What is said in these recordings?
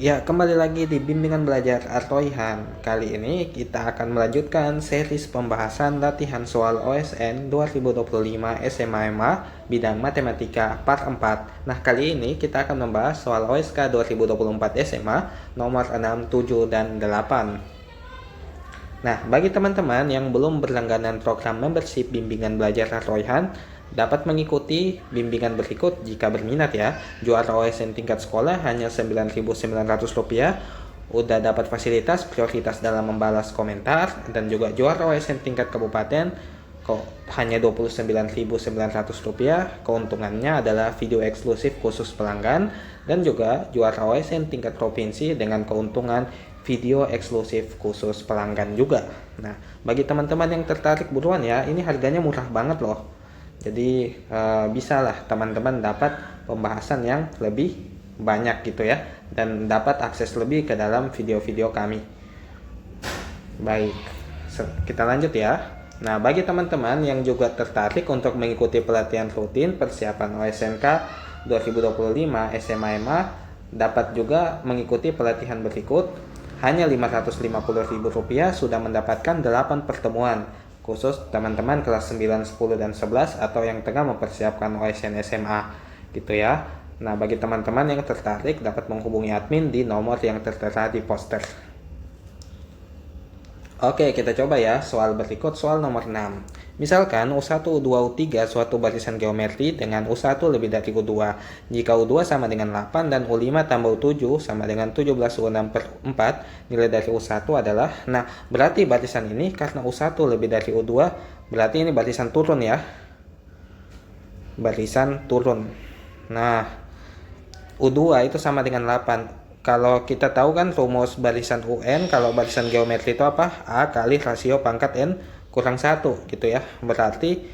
Ya, kembali lagi di Bimbingan Belajar Artoihan. Kali ini kita akan melanjutkan series pembahasan latihan soal OSN 2025 SMA bidang Matematika Part 4. Nah, kali ini kita akan membahas soal OSK 2024 SMA nomor 6, 7, dan 8. Nah, bagi teman-teman yang belum berlangganan program membership Bimbingan Belajar Artoihan, dapat mengikuti bimbingan berikut jika berminat ya. Juara OSN tingkat sekolah hanya Rp9.900, udah dapat fasilitas prioritas dalam membalas komentar, dan juga juara OSN tingkat kabupaten kok hanya Rp29.900. Keuntungannya adalah video eksklusif khusus pelanggan, dan juga juara OSN tingkat provinsi dengan keuntungan video eksklusif khusus pelanggan juga. Nah, bagi teman-teman yang tertarik buruan ya, ini harganya murah banget loh. Jadi bisalah teman-teman dapat pembahasan yang lebih banyak gitu ya, dan dapat akses lebih ke dalam video-video kami. Baik, kita lanjut ya. Nah, bagi teman-teman yang juga tertarik untuk mengikuti pelatihan rutin persiapan OSNK 2025 SMA, dapat juga mengikuti pelatihan berikut. Hanya Rp550.000 sudah mendapatkan 8 pertemuan khusus teman-teman kelas 9, 10, dan 11 atau yang tengah mempersiapkan OSN SMA gitu ya. Nah, bagi teman-teman yang tertarik dapat menghubungi admin di nomor yang tertera di poster. Oke, kita coba ya soal berikut, soal nomor 6. Misalkan U1, U2, U3 suatu barisan geometri dengan U1 lebih dari U2. Jika U2 sama dengan 8 dan U5 tambah U7 sama dengan 17 U6 per 4, nilai dari U1 adalah, nah berarti barisan ini karena U1 lebih dari U2, berarti ini barisan turun ya. Barisan turun. Nah, U2 itu sama dengan 8. Kalau kita tahu kan rumus barisan UN, kalau barisan geometri itu apa? A kali rasio pangkat N kurang 1 gitu ya. Berarti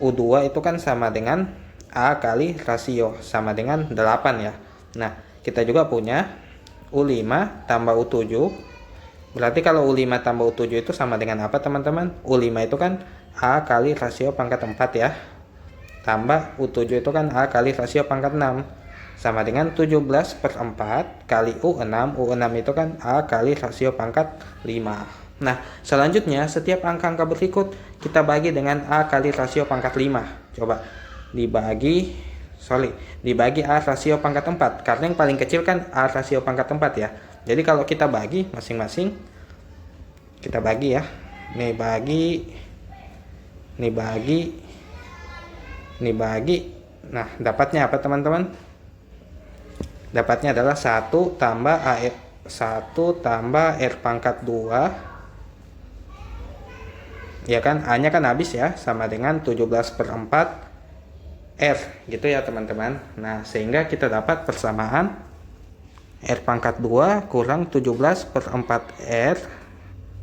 U2 itu kan sama dengan A kali rasio sama dengan 8 ya. Nah, kita juga punya U5 tambah U7. Berarti kalau U5 tambah U7 itu sama dengan apa teman-teman? U5 itu kan A kali rasio pangkat 4 ya. Tambah U7 itu kan A kali rasio pangkat 6. Sama dengan 17 per 4 kali U6. U6 itu kan A kali rasio pangkat 5. Nah, selanjutnya setiap angka-angka berikut kita bagi dengan A kali rasio pangkat 5. Coba dibagi A rasio pangkat 4. Karena yang paling kecil kan A rasio pangkat 4 ya. Jadi kalau kita bagi masing-masing, kita bagi ya. Nih bagi. Nah, dapatnya apa teman-teman? Dapatnya adalah 1 tambah R pangkat 2. Ya kan, A-nya kan habis ya, sama dengan 17 per 4 R gitu ya teman-teman. Nah, sehingga kita dapat persamaan R pangkat 2 kurang 17 per 4 R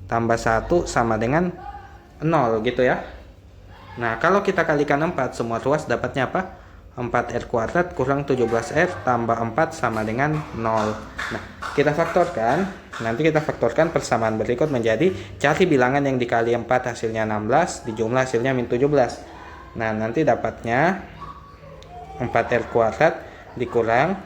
tambah 1 sama dengan 0 gitu ya. Nah, kalau kita kalikan 4 semua ruas dapatnya apa? 4R kuadrat kurang 17R tambah 4 sama dengan 0. Nah, kita faktorkan. Nanti kita faktorkan persamaan berikut menjadi cari bilangan yang dikali 4 hasilnya 16, dijumlah hasilnya min 17. Nah, nanti dapatnya 4R kuadrat dikurang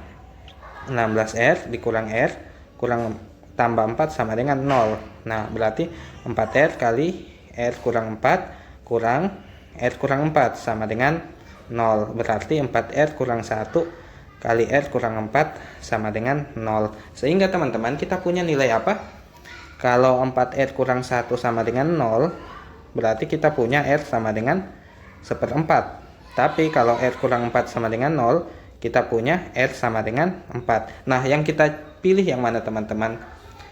16R dikurang R kurang tambah 4 sama dengan 0. Nah, berarti 4R kali R kurang 4 kurang R kurang 4 sama dengan 0. Berarti 4R kurang 1 kali R kurang 4 sama dengan 0. Sehingga teman-teman kita punya nilai apa? Kalau 4R kurang 1 sama dengan 0, berarti kita punya R sama dengan 1/4. Tapi kalau R kurang 4 sama dengan 0, kita punya R sama dengan 4. Nah, yang kita pilih yang mana teman-teman?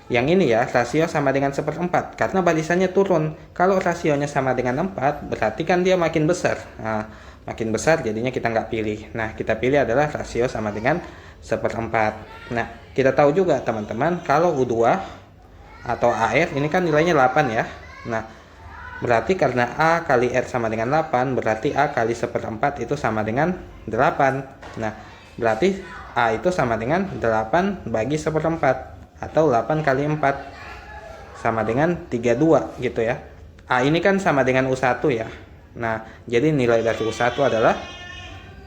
Yang ini ya, rasio sama dengan 1/4 karena barisannya turun. Kalau rasionya sama dengan 4, berarti kan dia makin besar. Nah, makin besar jadinya kita nggak pilih. Nah, kita pilih adalah rasio sama dengan 1/4. Nah, kita tahu juga teman-teman kalau U2 atau AR ini kan nilainya 8 ya. Nah, berarti karena A kali R sama dengan 8, berarti A kali 1/4 itu sama dengan 8. Nah, berarti A itu sama dengan 8 bagi 1/4 atau 8 kali 4 sama dengan 32 gitu ya. A ini kan sama dengan U1 ya. Nah, jadi nilai dari U1 adalah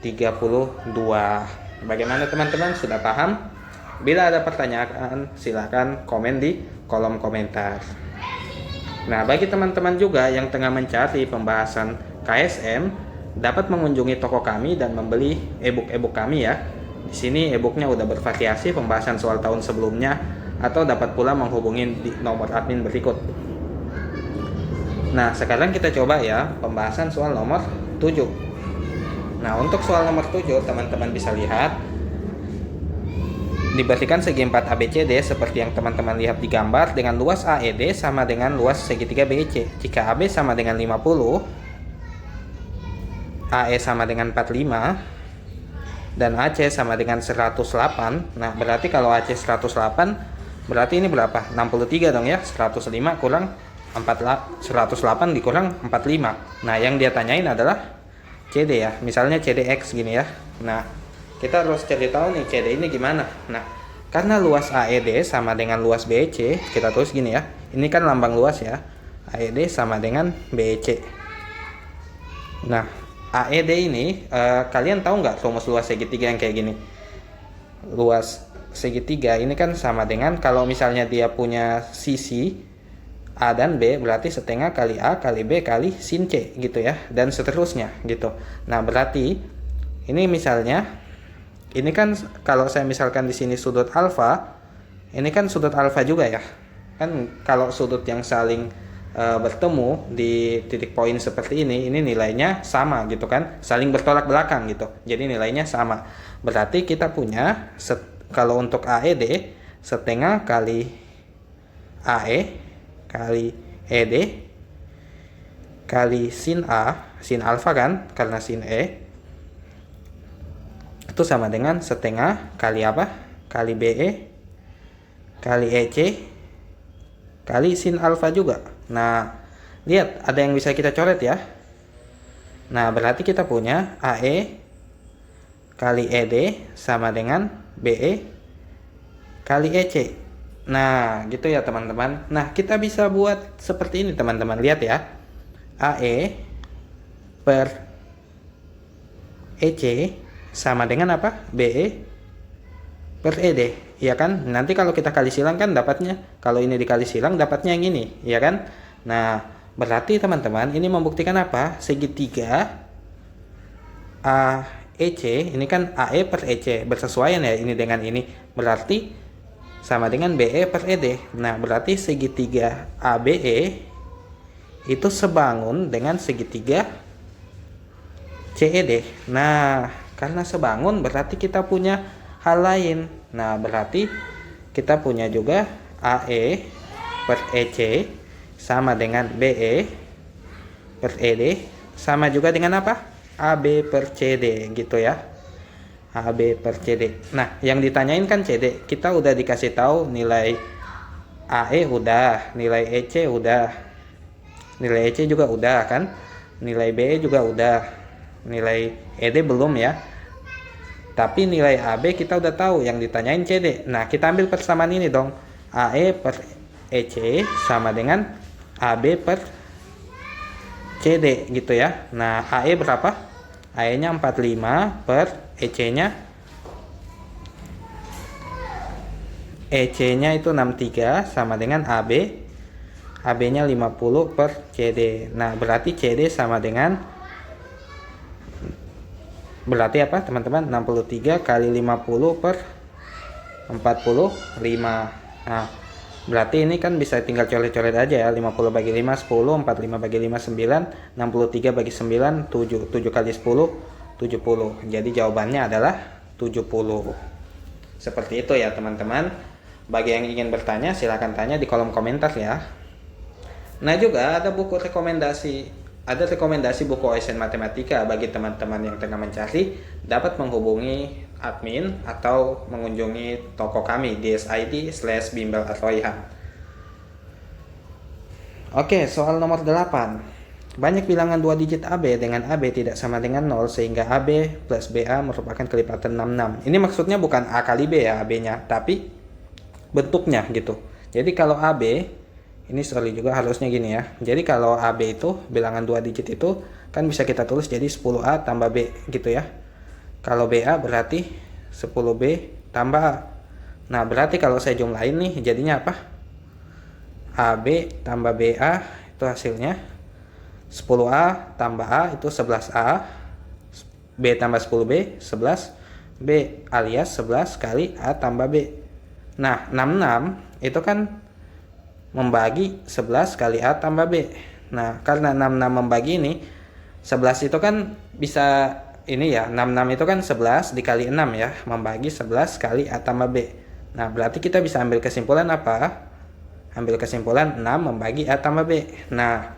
32. Bagaimana teman-teman, sudah paham? Bila ada pertanyaan, silakan komen di kolom komentar. Nah, bagi teman-teman juga yang tengah mencari pembahasan KSM, dapat mengunjungi toko kami dan membeli e-book kami ya. Di sini e-booknya udah bervariasi pembahasan soal tahun sebelumnya, atau dapat pula menghubungi di nomor admin berikut. Nah, sekarang kita coba ya pembahasan soal nomor 7. Nah, untuk soal nomor 7, teman-teman bisa lihat diberikan segi 4 ABCD seperti yang teman-teman lihat di gambar dengan luas AED sama dengan luas segitiga BEC. Jika AB sama dengan 50, AE sama dengan 45, dan AC sama dengan 108. Nah, berarti kalau AC 108, berarti ini berapa? 63 dong ya. 105 kurang 108 dikurang 45. Nah, yang dia tanyain adalah CD ya. Misalnya CDX gini ya. Nah, kita harus cari tahu nih CD ini gimana. Nah, karena luas AED sama dengan luas BEC, kita tulis gini ya. Ini kan lambang luas ya. AED sama dengan BEC. Nah, AED ini kalian tahu nggak rumus luas segitiga yang kayak gini? Luas segitiga ini kan sama dengan, kalau misalnya dia punya sisi A dan B, berarti setengah kali A kali B kali sin C gitu ya, dan seterusnya gitu. Nah, berarti ini misalnya, ini kan kalau saya misalkan di sini sudut alfa, ini kan sudut alfa juga ya. Kan kalau sudut yang saling bertemu di titik poin seperti ini nilainya sama gitu kan, saling bertolak belakang gitu, jadi nilainya sama. Berarti kita punya kalau untuk AED setengah kali AE kali ED kali sin A, sin alfa kan karena sin E, itu sama dengan setengah kali apa, kali BE kali EC kali sin alfa juga. Nah, lihat ada yang bisa kita coret ya. Nah, berarti kita punya AE kali ED sama dengan BE kali EC. Nah, gitu ya teman-teman. Nah, kita bisa buat seperti ini teman-teman. Lihat ya. AE per EC sama dengan apa? BE per ED, ya kan? Nanti kalau kita kali silang kan dapatnya, kalau ini dikali silang dapatnya yang ini, ya kan? Nah, berarti teman-teman ini membuktikan apa? Segitiga AEC ini kan AE per EC bersesuaian ya ini dengan ini, berarti sama dengan BE per ED. Nah, berarti segitiga ABE itu sebangun dengan segitiga CED. Nah, karena sebangun berarti kita punya hal lain. Nah, berarti kita punya juga AE per EC sama dengan BE per ED sama juga dengan apa? AB per CD gitu ya. AB per CD. Nah, yang ditanyain kan CD. Kita udah dikasih tahu nilai AE udah, nilai EC udah, nilai EC juga udah kan, nilai BE juga udah, nilai ED belum ya. Tapi nilai AB kita udah tahu, yang ditanyain CD. Nah, kita ambil persamaan ini dong. AE per EC sama dengan AB per CD gitu ya. Nah, AE berapa? AE-nya 45 per EC-nya itu 63 sama dengan AB. AB-nya 50 per CD. Nah, berarti CD sama dengan, berarti apa teman-teman? 63 kali 50 per 45. Nah, berarti ini kan bisa tinggal coret-coret aja ya. 50 bagi 5 10, 45 bagi 5 9, 63 bagi 9 7, 7 kali 10 70. Jadi jawabannya adalah 70. Seperti itu ya teman-teman. Bagi yang ingin bertanya silahkan tanya di kolom komentar ya. Nah, juga ada rekomendasi buku OSN Matematika bagi teman-teman yang tengah mencari, dapat menghubungi admin atau mengunjungi toko kami di sid/bimbel@royhan. Oke, soal nomor 8. Banyak bilangan 2 digit AB dengan AB tidak sama dengan 0 sehingga AB plus BA merupakan kelipatan 66. Ini maksudnya bukan A kali B ya AB-nya, tapi bentuknya gitu. Jadi kalau AB, ini sorry juga harusnya gini ya. Jadi kalau AB itu bilangan 2 digit itu kan bisa kita tulis jadi 10A tambah B gitu ya. Kalau BA berarti 10B tambah A. Nah, berarti kalau saya jumlahin nih jadinya apa? AB tambah BA itu hasilnya 10A tambah A itu 11A, B tambah 10B 11B alias 11 kali A tambah B. Nah, 66 itu kan membagi 11 kali A tambah B. Nah, karena 66 membagi ini 11 itu kan bisa ini ya, 66 itu kan 11 dikali 6 ya, membagi 11 kali A tambah B. Nah, berarti kita bisa ambil kesimpulan apa? Ambil kesimpulan 6 membagi A tambah B. Nah,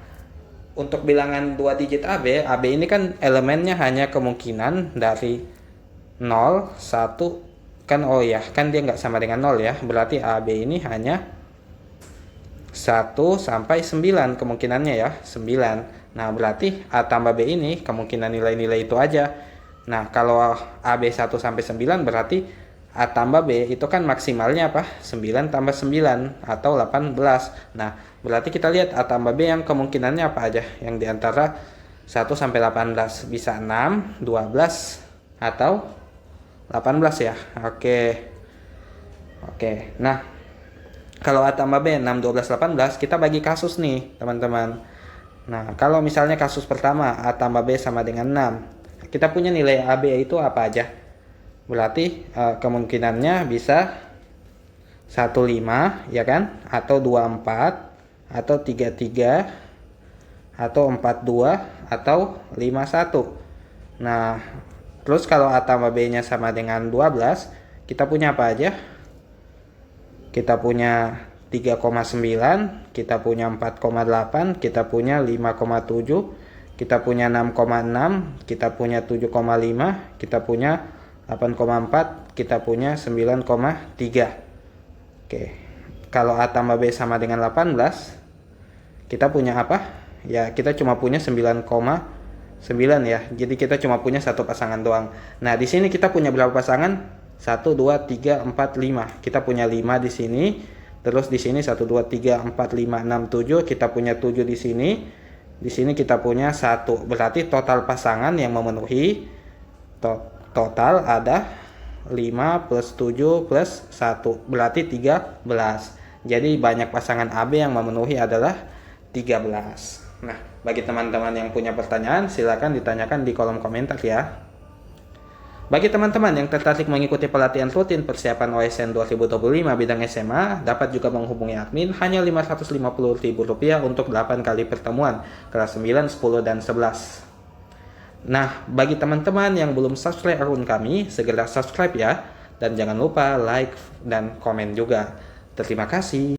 untuk bilangan 2 digit AB ini kan elemennya hanya kemungkinan dari 0, 1, kan oh ya, kan dia nggak sama dengan 0 ya. Berarti AB ini hanya 1 sampai 9 kemungkinannya ya, 9. Nah, berarti A tambah B ini kemungkinan nilai-nilai itu aja. Nah, kalau AB 1 sampai 9 berarti A tambah B itu kan maksimalnya apa? 9 tambah 9 atau 18. Nah, berarti kita lihat A tambah B yang kemungkinannya apa aja? Yang diantara 1 sampai 18 bisa 6, 12 atau 18 ya. Oke. Nah, kalau A tambah B 6, 12, 18 kita bagi kasus nih teman-teman. Nah, kalau misalnya kasus pertama A tambah B sama dengan 6, kita punya nilai AB itu apa aja? Berarti kemungkinannya bisa 15 ya kan, atau 24 atau 33 atau 42 atau 51. Nah, terus kalau A tambah B nya sama dengan 12, kita punya apa aja? Kita punya 3,9, kita punya 4,8, kita punya 5,7, kita punya 6,6, kita punya 7,5, kita punya 8,4, kita punya 9,3. Oke. Kalau A tambah B sama dengan 18, kita punya apa? Ya, kita cuma punya 9,9 ya. Jadi kita cuma punya satu pasangan doang. Nah, di sini kita punya berapa pasangan? 1 2 3 4 5. Kita punya 5 di sini. Terus di sini 1 2 3 4 5 6 7, kita punya 7 di sini. Di sini kita punya 1. Berarti total pasangan yang memenuhi total ada 5 plus 7 plus 1, berarti 13. Jadi banyak pasangan AB yang memenuhi adalah 13. Nah, bagi teman-teman yang punya pertanyaan silakan ditanyakan di kolom komentar ya. Bagi teman-teman yang tertarik mengikuti pelatihan rutin persiapan OSN 2025 bidang SMA, dapat juga menghubungi admin, hanya Rp550.000 untuk 8 kali pertemuan kelas 9, 10, dan 11. Nah, bagi teman-teman yang belum subscribe akun kami, segera subscribe ya. Dan jangan lupa like dan komen juga. Terima kasih.